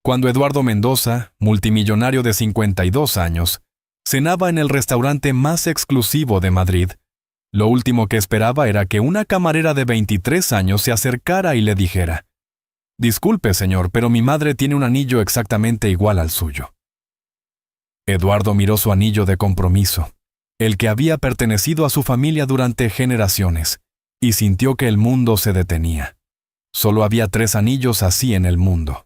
Cuando Eduardo Mendoza, multimillonario de 52 años, cenaba en el restaurante más exclusivo de Madrid, lo último que esperaba era que una camarera de 23 años se acercara y le dijera: «Disculpe, señor, pero mi madre tiene un anillo exactamente igual al suyo». Eduardo miró su anillo de compromiso, el que había pertenecido a su familia durante generaciones, y sintió que el mundo se detenía. Solo había 3 anillos así en el mundo.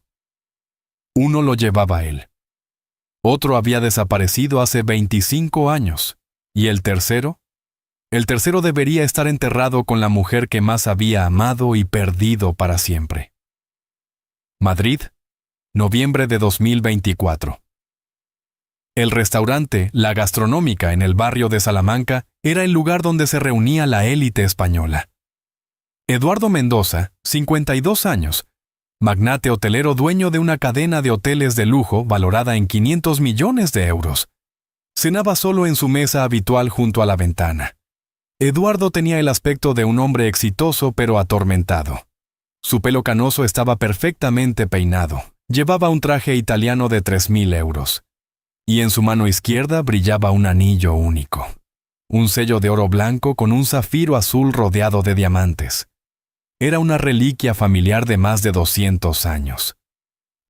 Uno lo llevaba él. Otro había desaparecido hace 25 años. ¿Y el tercero? El tercero debería estar enterrado con la mujer que más había amado y perdido para siempre. Madrid, noviembre de 2024. El restaurante La Gastronómica en el barrio de Salamanca era el lugar donde se reunía la élite española. Eduardo Mendoza, 52 años, magnate hotelero dueño de una cadena de hoteles de lujo valorada en 500 millones de euros, cenaba solo en su mesa habitual junto a la ventana. Eduardo tenía el aspecto de un hombre exitoso pero atormentado. Su pelo canoso estaba perfectamente peinado, llevaba un traje italiano de 3.000 euros. Y en su mano izquierda brillaba un anillo único, un sello de oro blanco con un zafiro azul rodeado de diamantes. Era una reliquia familiar de más de 200 años.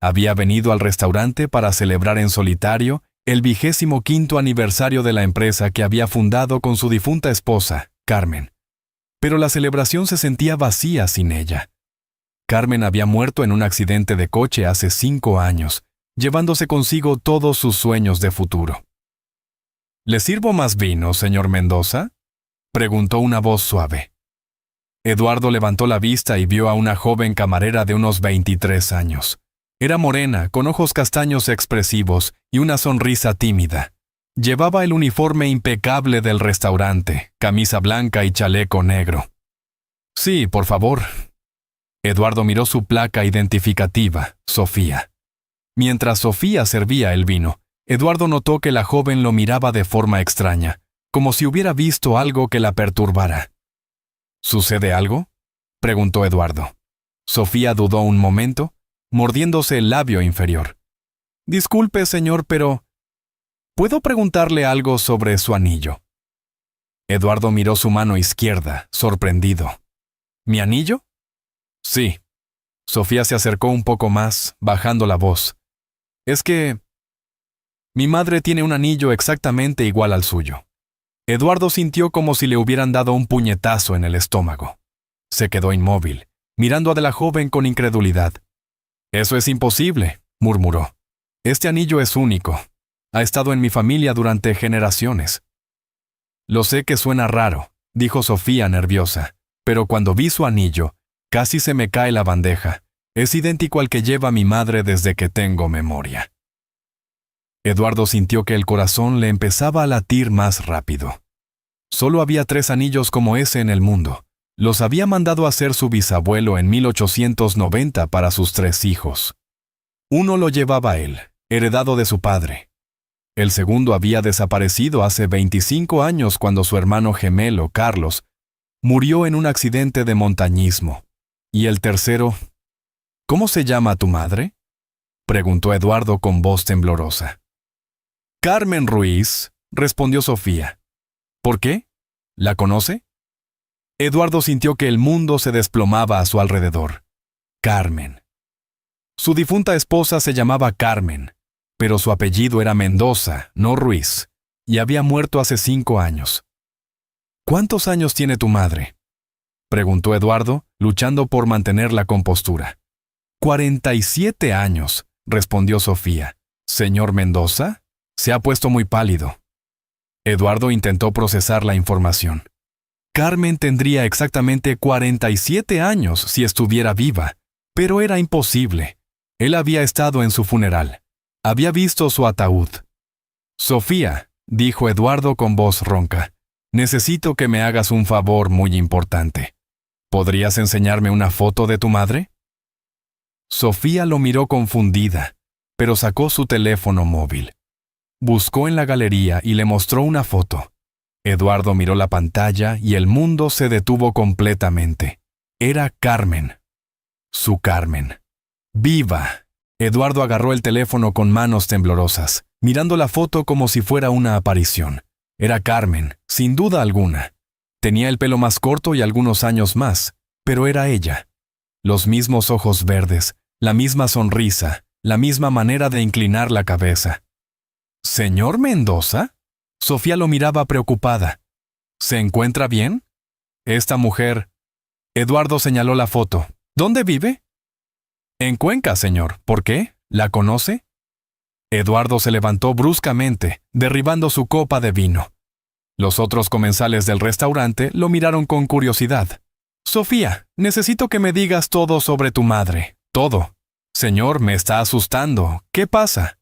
Había venido al restaurante para celebrar en solitario el 25º aniversario de la empresa que había fundado con su difunta esposa, Carmen. Pero la celebración se sentía vacía sin ella. Carmen había muerto en un accidente de coche hace 5 años, llevándose consigo todos sus sueños de futuro. «¿Le sirvo más vino, señor Mendoza?», preguntó una voz suave. Eduardo levantó la vista y vio a una joven camarera de unos 23 años. Era morena, con ojos castaños expresivos y una sonrisa tímida. Llevaba el uniforme impecable del restaurante, camisa blanca y chaleco negro. «Sí, por favor». Eduardo miró su placa identificativa, Sofía. Mientras Sofía servía el vino, Eduardo notó que la joven lo miraba de forma extraña, como si hubiera visto algo que la perturbara. «¿Sucede algo?», preguntó Eduardo. Sofía dudó un momento, mordiéndose el labio inferior. «Disculpe, señor, pero ¿puedo preguntarle algo sobre su anillo?». Eduardo miró su mano izquierda, sorprendido. «¿Mi anillo?». «Sí». Sofía se acercó un poco más, bajando la voz. «Es que mi madre tiene un anillo exactamente igual al suyo». Eduardo sintió como si le hubieran dado un puñetazo en el estómago. Se quedó inmóvil, mirando a la joven con incredulidad. «Eso es imposible», murmuró. «Este anillo es único. Ha estado en mi familia durante generaciones». «Lo sé que suena raro», dijo Sofía nerviosa, «pero cuando vi su anillo, casi se me cae la bandeja. Es idéntico al que lleva mi madre desde que tengo memoria». Eduardo sintió que el corazón le empezaba a latir más rápido. Solo había 3 anillos como ese en el mundo. Los había mandado a hacer su bisabuelo en 1890 para sus 3 hijos. Uno lo llevaba él, heredado de su padre. El segundo había desaparecido hace 25 años cuando su hermano gemelo, Carlos, murió en un accidente de montañismo. Y el tercero... «¿Cómo se llama tu madre?», preguntó Eduardo con voz temblorosa. «Carmen Ruiz», respondió Sofía. «¿Por qué? ¿La conoce?». Eduardo sintió que el mundo se desplomaba a su alrededor. Carmen. Su difunta esposa se llamaba Carmen, pero su apellido era Mendoza, no Ruiz, y había muerto hace 5 años. «¿Cuántos años tiene tu madre?», preguntó Eduardo, luchando por mantener la compostura. «47 años», respondió Sofía. «¿Señor Mendoza?». Se ha puesto muy pálido. Eduardo intentó procesar la información. Carmen tendría exactamente 47 años si estuviera viva, pero era imposible. Él había estado en su funeral. Había visto su ataúd. «Sofía», dijo Eduardo con voz ronca, «necesito que me hagas un favor muy importante. ¿Podrías enseñarme una foto de tu madre?». Sofía lo miró confundida, pero sacó su teléfono móvil. Buscó en la galería y le mostró una foto. Eduardo miró la pantalla y el mundo se detuvo completamente. Era Carmen. Su Carmen. Viva. Eduardo agarró el teléfono con manos temblorosas, mirando la foto como si fuera una aparición. Era Carmen, sin duda alguna. Tenía el pelo más corto y algunos años más, pero era ella. Los mismos ojos verdes, la misma sonrisa, la misma manera de inclinar la cabeza. ¿Señor Mendoza? Sofía lo miraba preocupada. ¿Se encuentra bien? Esta mujer... Eduardo señaló la foto. ¿Dónde vive? En Cuenca, señor. ¿Por qué? ¿La conoce? Eduardo se levantó bruscamente, derribando su copa de vino. Los otros comensales del restaurante lo miraron con curiosidad. Sofía, necesito que me digas todo sobre tu madre. Todo. Señor, me está asustando. ¿Qué pasa?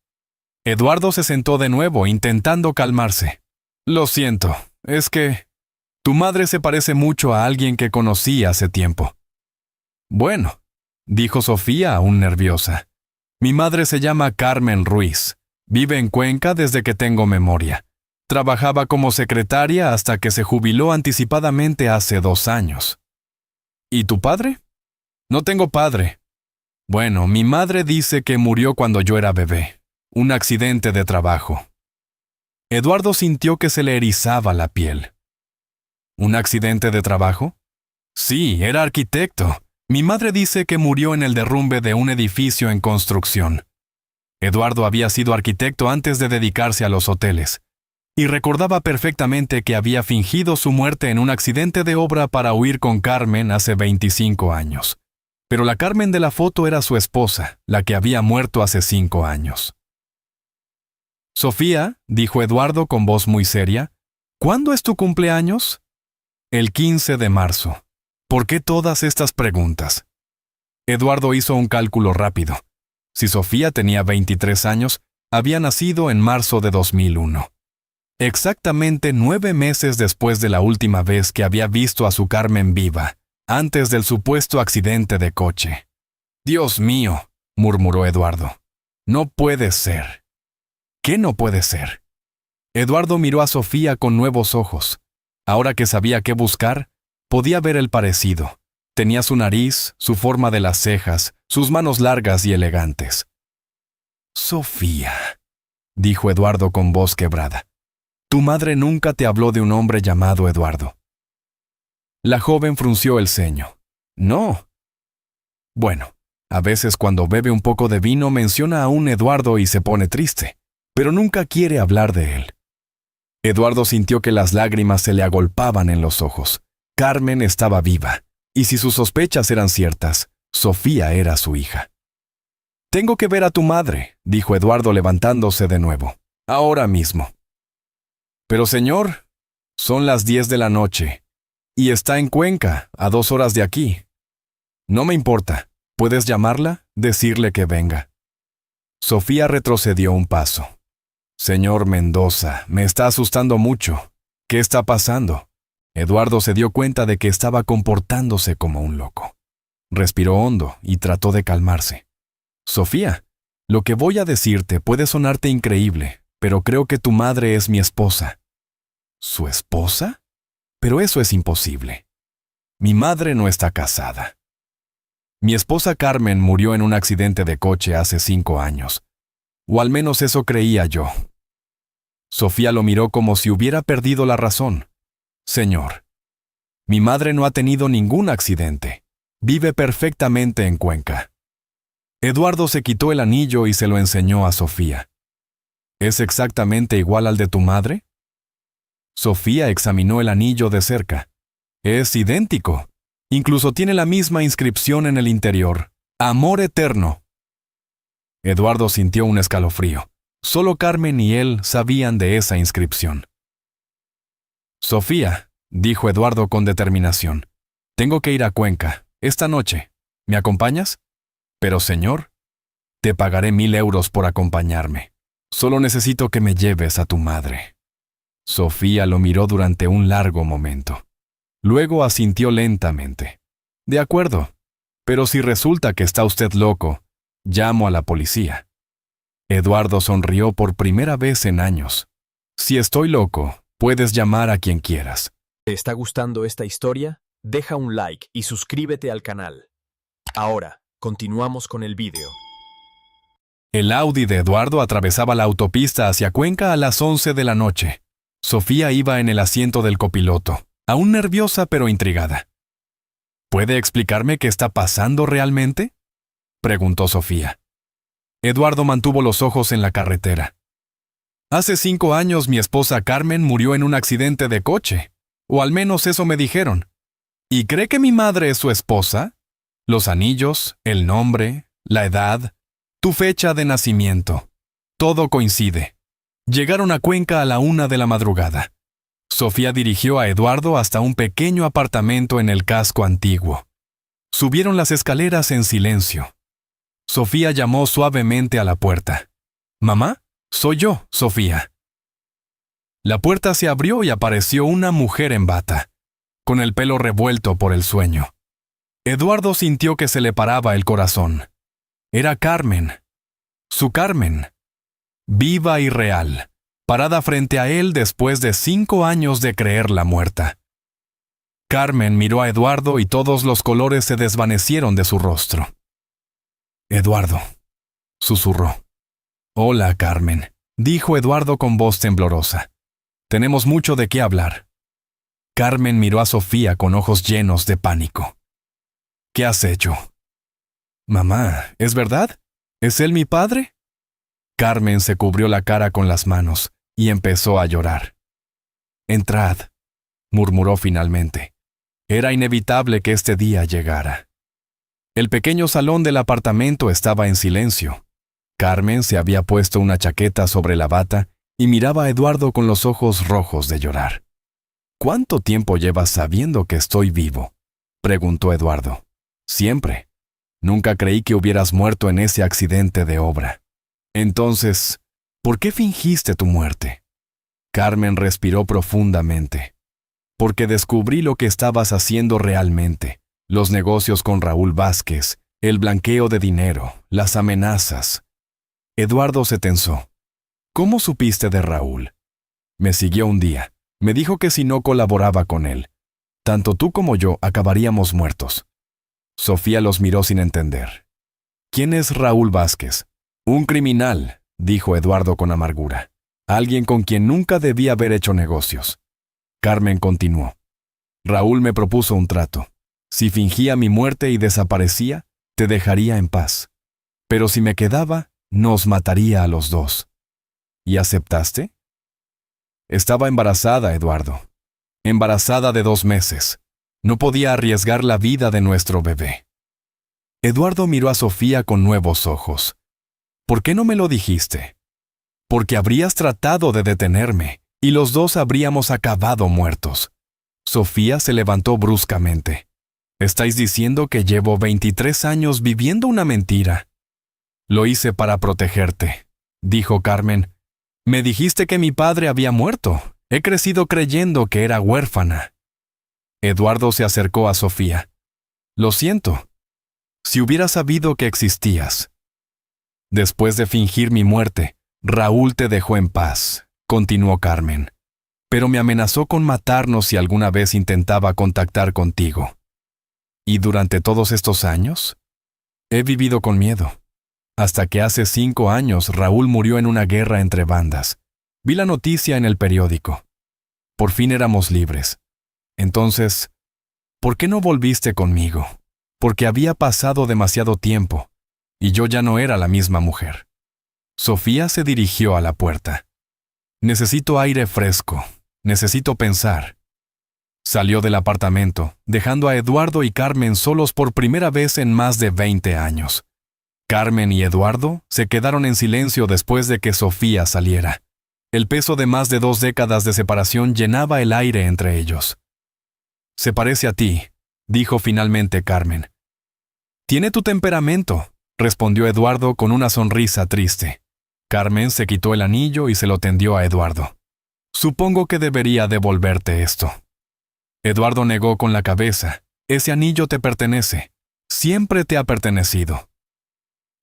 Eduardo se sentó de nuevo, intentando calmarse. Lo siento, es que... Tu madre se parece mucho a alguien que conocí hace tiempo. Bueno, dijo Sofía aún nerviosa. Mi madre se llama Carmen Ruiz. Vive en Cuenca desde que tengo memoria. Trabajaba como secretaria hasta que se jubiló anticipadamente hace 2 años. ¿Y tu padre? No tengo padre. Bueno, mi madre dice que murió cuando yo era bebé. Un accidente de trabajo. Eduardo sintió que se le erizaba la piel. ¿Un accidente de trabajo? Sí, era arquitecto. Mi madre dice que murió en el derrumbe de un edificio en construcción. Eduardo había sido arquitecto antes de dedicarse a los hoteles, y recordaba perfectamente que había fingido su muerte en un accidente de obra para huir con Carmen hace 25 años. Pero la Carmen de la foto era su esposa, la que había muerto hace 5 años. Sofía, dijo Eduardo con voz muy seria, ¿cuándo es tu cumpleaños? El 15 de marzo. ¿Por qué todas estas preguntas? Eduardo hizo un cálculo rápido. Si Sofía tenía 23 años, había nacido en marzo de 2001. Exactamente 9 meses después de la última vez que había visto a su Carmen viva, antes del supuesto accidente de coche. Dios mío, murmuró Eduardo. No puede ser. ¿Qué no puede ser? Eduardo miró a Sofía con nuevos ojos. Ahora que sabía qué buscar, podía ver el parecido. Tenía su nariz, su forma de las cejas, sus manos largas y elegantes. Sofía, dijo Eduardo con voz quebrada. Tu madre nunca te habló de un hombre llamado Eduardo. La joven frunció el ceño. No. Bueno, a veces cuando bebe un poco de vino menciona a un Eduardo y se pone triste, pero nunca quiere hablar de él. Eduardo sintió que las lágrimas se le agolpaban en los ojos. Carmen estaba viva, y si sus sospechas eran ciertas, Sofía era su hija. Tengo que ver a tu madre, dijo Eduardo levantándose de nuevo. Ahora mismo. Pero señor, son las 10 de la noche, y está en Cuenca, a 2 horas de aquí. No me importa. ¿Puedes llamarla? Decirle que venga. Sofía retrocedió un paso. Señor Mendoza, me está asustando mucho. ¿Qué está pasando? Eduardo se dio cuenta de que estaba comportándose como un loco. Respiró hondo y trató de calmarse. Sofía, lo que voy a decirte puede sonarte increíble, pero creo que tu madre es mi esposa. ¿Su esposa? Pero eso es imposible. Mi madre no está casada. Mi esposa Carmen murió en un accidente de coche hace 5 años. O al menos eso creía yo. Sofía lo miró como si hubiera perdido la razón. Señor, mi madre no ha tenido ningún accidente. Vive perfectamente en Cuenca. Eduardo se quitó el anillo y se lo enseñó a Sofía. ¿Es exactamente igual al de tu madre? Sofía examinó el anillo de cerca. Es idéntico. Incluso tiene la misma inscripción en el interior. Amor eterno. Eduardo sintió un escalofrío. Solo Carmen y él sabían de esa inscripción. Sofía, dijo Eduardo con determinación, tengo que ir a Cuenca, esta noche. ¿Me acompañas? Pero señor, te pagaré 1,000 euros por acompañarme. Solo necesito que me lleves a tu madre. Sofía lo miró durante un largo momento. Luego asintió lentamente. De acuerdo, pero si resulta que está usted loco, llamo a la policía. Eduardo sonrió por primera vez en años. Si estoy loco, puedes llamar a quien quieras. ¿Te está gustando esta historia? Deja un like y suscríbete al canal. Ahora, continuamos con el vídeo. El Audi de Eduardo atravesaba la autopista hacia Cuenca a las 11 de la noche. Sofía iba en el asiento del copiloto, aún nerviosa pero intrigada. ¿Puede explicarme qué está pasando realmente?, preguntó Sofía. Eduardo mantuvo los ojos en la carretera. Hace 5 años mi esposa Carmen murió en un accidente de coche, o al menos eso me dijeron. ¿Y cree que mi madre es su esposa? Los anillos, el nombre, la edad, tu fecha de nacimiento. Todo coincide. Llegaron a Cuenca a la 1 de la madrugada. Sofía dirigió a Eduardo hasta un pequeño apartamento en el casco antiguo. Subieron las escaleras en silencio. Sofía llamó suavemente a la puerta. «Mamá, soy yo, Sofía». La puerta se abrió y apareció una mujer en bata, con el pelo revuelto por el sueño. Eduardo sintió que se le paraba el corazón. Era Carmen. Su Carmen. Viva y real, parada frente a él después de 5 años de creerla muerta. Carmen miró a Eduardo y todos los colores se desvanecieron de su rostro. «Eduardo», susurró. «Hola, Carmen», dijo Eduardo con voz temblorosa. «Tenemos mucho de qué hablar». Carmen miró a Sofía con ojos llenos de pánico. «¿Qué has hecho?» «Mamá, ¿es verdad? ¿Es él mi padre?» Carmen se cubrió la cara con las manos y empezó a llorar. «Entrad», murmuró finalmente. Era inevitable que este día llegara. El pequeño salón del apartamento estaba en silencio. Carmen se había puesto una chaqueta sobre la bata y miraba a Eduardo con los ojos rojos de llorar. «¿Cuánto tiempo llevas sabiendo que estoy vivo?», preguntó Eduardo. «Siempre. Nunca creí que hubieras muerto en ese accidente de obra. Entonces, ¿por qué fingiste tu muerte?». Carmen respiró profundamente. «Porque descubrí lo que estabas haciendo realmente. Los negocios con Raúl Vázquez, el blanqueo de dinero, las amenazas». Eduardo se tensó. «¿Cómo supiste de Raúl?». «Me siguió un día. Me dijo que si no colaboraba con él, tanto tú como yo acabaríamos muertos». Sofía los miró sin entender. «¿Quién es Raúl Vázquez?». «Un criminal», dijo Eduardo con amargura. «Alguien con quien nunca debí haber hecho negocios». Carmen continuó. «Raúl me propuso un trato. Si fingía mi muerte y desaparecía, te dejaría en paz. Pero si me quedaba, nos mataría a los dos». «¿Y aceptaste?». «Estaba embarazada, Eduardo. Embarazada de 2 meses. No podía arriesgar la vida de nuestro bebé». Eduardo miró a Sofía con nuevos ojos. «¿Por qué no me lo dijiste?». «Porque habrías tratado de detenerme, y los dos habríamos acabado muertos». Sofía se levantó bruscamente. «¿Estáis diciendo que llevo 23 años viviendo una mentira?». «Lo hice para protegerte», dijo Carmen. «Me dijiste que mi padre había muerto. He crecido creyendo que era huérfana». Eduardo se acercó a Sofía. «Lo siento. Si hubiera sabido que existías». «Después de fingir mi muerte, Raúl te dejó en paz», continuó Carmen. «Pero me amenazó con matarnos si alguna vez intentaba contactar contigo». «¿Y durante todos estos años?». «He vivido con miedo. Hasta que hace 5 años Raúl murió en una guerra entre bandas. Vi la noticia en el periódico. Por fin éramos libres. Entonces, ¿por qué no volviste conmigo?». «Porque había pasado demasiado tiempo, y yo ya no era la misma mujer». Sofía se dirigió a la puerta. «Necesito aire fresco. Necesito pensar». Salió del apartamento, dejando a Eduardo y Carmen solos por primera vez en más de 20 años. Carmen y Eduardo se quedaron en silencio después de que Sofía saliera. El peso de más de 2 décadas de separación llenaba el aire entre ellos. «Se parece a ti», dijo finalmente Carmen. «Tiene tu temperamento», respondió Eduardo con una sonrisa triste. Carmen se quitó el anillo y se lo tendió a Eduardo. «Supongo que debería devolverte esto». Eduardo negó con la cabeza. «Ese anillo te pertenece. Siempre te ha pertenecido».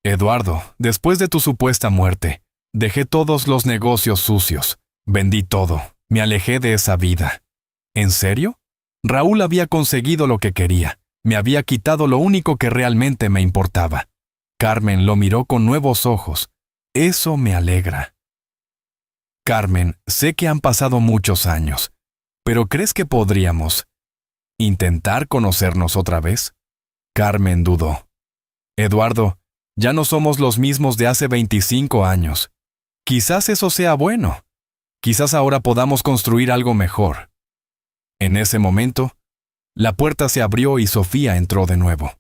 «Eduardo, después de tu supuesta muerte, dejé todos los negocios sucios. Vendí todo. Me alejé de esa vida». «¿En serio?». Raúl había conseguido lo que quería. Me había quitado lo único que realmente me importaba. Carmen lo miró con nuevos ojos, Eso me alegra. Carmen, sé que han pasado muchos años, pero ¿crees que podríamos intentar conocernos otra vez? Carmen dudó. Eduardo, ya no somos los mismos de hace 25 años. Quizás eso sea bueno. Quizás ahora podamos construir algo mejor. En ese momento, la puerta se abrió y Sofía entró de nuevo.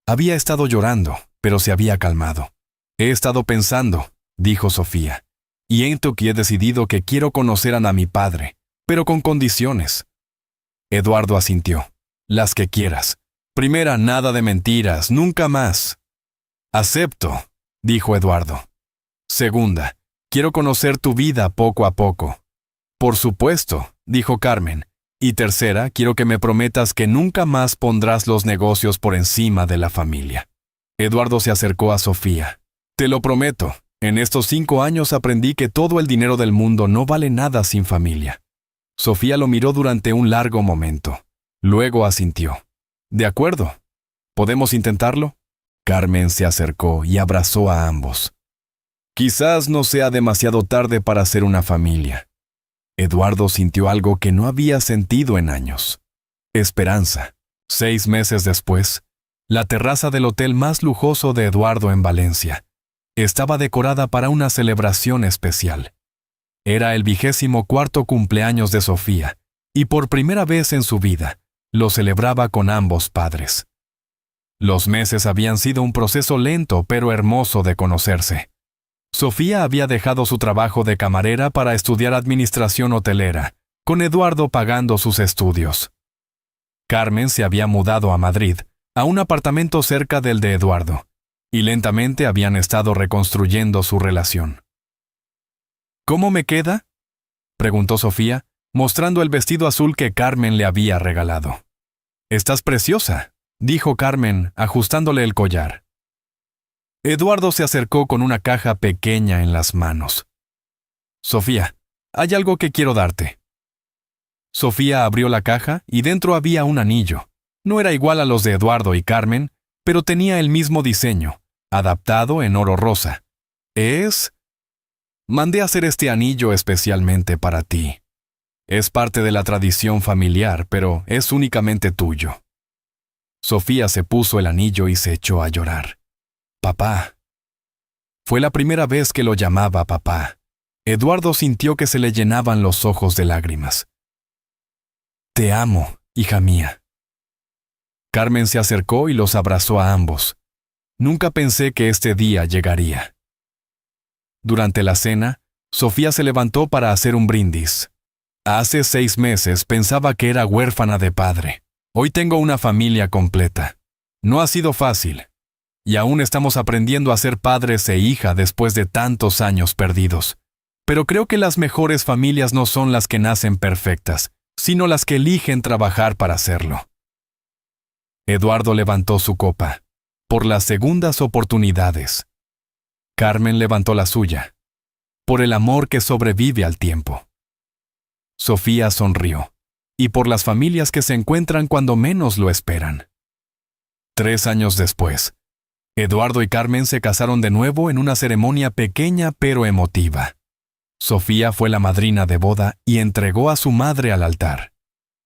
Había estado llorando, pero se había calmado. He estado pensando, dijo Sofía, y he decidido que quiero conocer a mi padre, pero con condiciones. Eduardo asintió. Las que quieras. Primera, nada de mentiras, nunca más. Acepto, dijo Eduardo. Segunda, quiero conocer tu vida poco a poco. Por supuesto, dijo Carmen. Y tercera, quiero que me prometas que nunca más pondrás los negocios por encima de la familia. Eduardo se acercó a Sofía. Te lo prometo, en estos 5 años aprendí que todo el dinero del mundo no vale nada sin familia. Sofía lo miró durante un largo momento. Luego asintió. De acuerdo. ¿Podemos intentarlo? Carmen se acercó y abrazó a ambos. Quizás no sea demasiado tarde para hacer una familia. Eduardo sintió algo que no había sentido en años. Esperanza. 6 meses después, la terraza del hotel más lujoso de Eduardo en Valencia estaba decorada para una celebración especial. Era el 24º cumpleaños de Sofía, y por primera vez en su vida, lo celebraba con ambos padres. Los meses habían sido un proceso lento pero hermoso de conocerse. Sofía había dejado su trabajo de camarera para estudiar administración hotelera, con Eduardo pagando sus estudios. Carmen se había mudado a Madrid, a un apartamento cerca del de Eduardo, y lentamente habían estado reconstruyendo su relación. ¿Cómo me queda?, preguntó Sofía, mostrando el vestido azul que Carmen le había regalado. «Estás preciosa», dijo Carmen, ajustándole el collar. Eduardo se acercó con una caja pequeña en las manos. «Sofía, hay algo que quiero darte». Sofía abrió la caja y dentro había un anillo. No era igual a los de Eduardo y Carmen, pero tenía el mismo diseño, adaptado en oro rosa. Mandé hacer este anillo especialmente para ti. Es parte de la tradición familiar, pero es únicamente tuyo. Sofía se puso el anillo y se echó a llorar. «Papá». Fue la primera vez que lo llamaba papá. Eduardo sintió que se le llenaban los ojos de lágrimas. «Te amo, hija mía». Carmen se acercó y los abrazó a ambos. Nunca pensé que este día llegaría. Durante la cena, Sofía se levantó para hacer un brindis. Hace 6 meses pensaba que era huérfana de padre. Hoy tengo una familia completa. No ha sido fácil. Y aún estamos aprendiendo a ser padres e hija después de tantos años perdidos. Pero creo que las mejores familias no son las que nacen perfectas, sino las que eligen trabajar para hacerlo. Eduardo levantó su copa. Por las segundas oportunidades. Carmen levantó la suya. Por el amor que sobrevive al tiempo. Sofía sonrió. Y por las familias que se encuentran cuando menos lo esperan. 3 años después, Eduardo y Carmen se casaron de nuevo en una ceremonia pequeña pero emotiva. Sofía fue la madrina de boda y entregó a su madre al altar.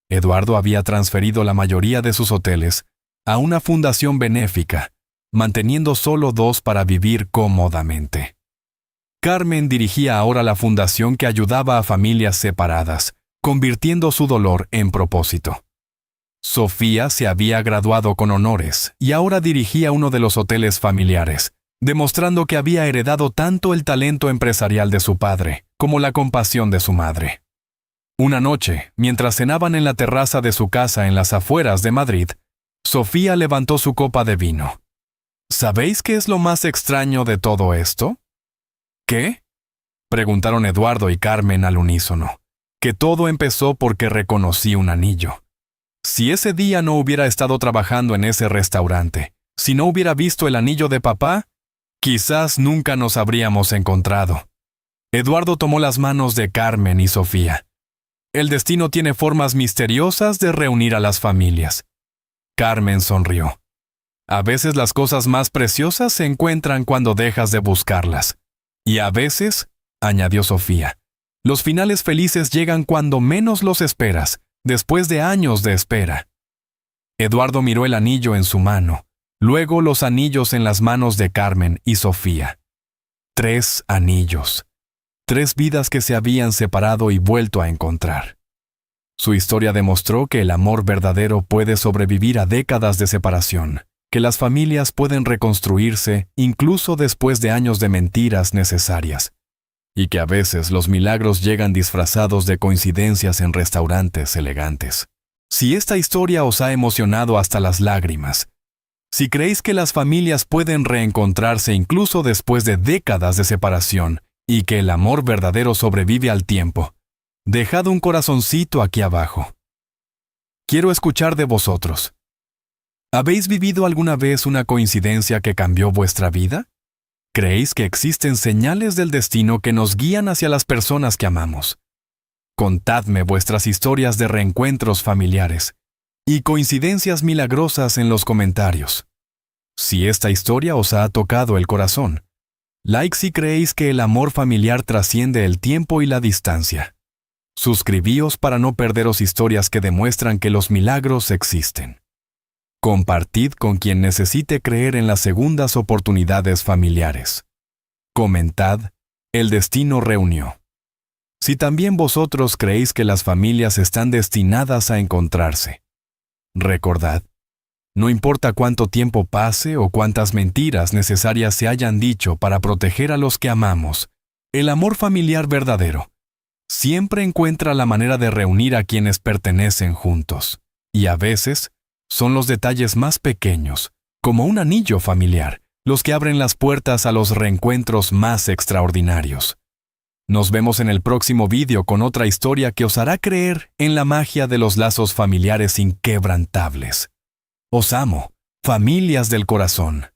Eduardo había transferido la mayoría de sus hoteles a una fundación benéfica, manteniendo solo 2 para vivir cómodamente. Carmen dirigía ahora la fundación que ayudaba a familias separadas, convirtiendo su dolor en propósito. Sofía se había graduado con honores y ahora dirigía uno de los hoteles familiares, demostrando que había heredado tanto el talento empresarial de su padre como la compasión de su madre. Una noche, mientras cenaban en la terraza de su casa en las afueras de Madrid, Sofía levantó su copa de vino. ¿Sabéis qué es lo más extraño de todo esto? ¿Qué?, preguntaron Eduardo y Carmen al unísono. Que todo empezó porque reconocí un anillo. Si ese día no hubiera estado trabajando en ese restaurante, si no hubiera visto el anillo de papá, quizás nunca nos habríamos encontrado. Eduardo tomó las manos de Carmen y Sofía. El destino tiene formas misteriosas de reunir a las familias. Carmen sonrió. A veces las cosas más preciosas se encuentran cuando dejas de buscarlas. Y a veces, añadió Sofía, los finales felices llegan cuando menos los esperas, después de años de espera. Eduardo miró el anillo en su mano, luego los anillos en las manos de Carmen y Sofía. 3 anillos. 3 vidas que se habían separado y vuelto a encontrar. Su historia demostró que el amor verdadero puede sobrevivir a décadas de separación, que las familias pueden reconstruirse incluso después de años de mentiras necesarias, y que a veces los milagros llegan disfrazados de coincidencias en restaurantes elegantes. Si esta historia os ha emocionado hasta las lágrimas, si creéis que las familias pueden reencontrarse incluso después de décadas de separación y que el amor verdadero sobrevive al tiempo, dejad un corazoncito aquí abajo. Quiero escuchar de vosotros. ¿Habéis vivido alguna vez una coincidencia que cambió vuestra vida? ¿Creéis que existen señales del destino que nos guían hacia las personas que amamos? Contadme vuestras historias de reencuentros familiares y coincidencias milagrosas en los comentarios. Si esta historia os ha tocado el corazón, like si creéis que el amor familiar trasciende el tiempo y la distancia. Suscribíos para no perderos historias que demuestran que los milagros existen. Compartid con quien necesite creer en las segundas oportunidades familiares. Comentad, el destino reunió. Si también vosotros creéis que las familias están destinadas a encontrarse, recordad, no importa cuánto tiempo pase o cuántas mentiras necesarias se hayan dicho para proteger a los que amamos, el amor familiar verdadero siempre encuentra la manera de reunir a quienes pertenecen juntos, y a veces son los detalles más pequeños, como un anillo familiar, los que abren las puertas a los reencuentros más extraordinarios. Nos vemos en el próximo vídeo con otra historia que os hará creer en la magia de los lazos familiares inquebrantables. Os amo, familias del corazón.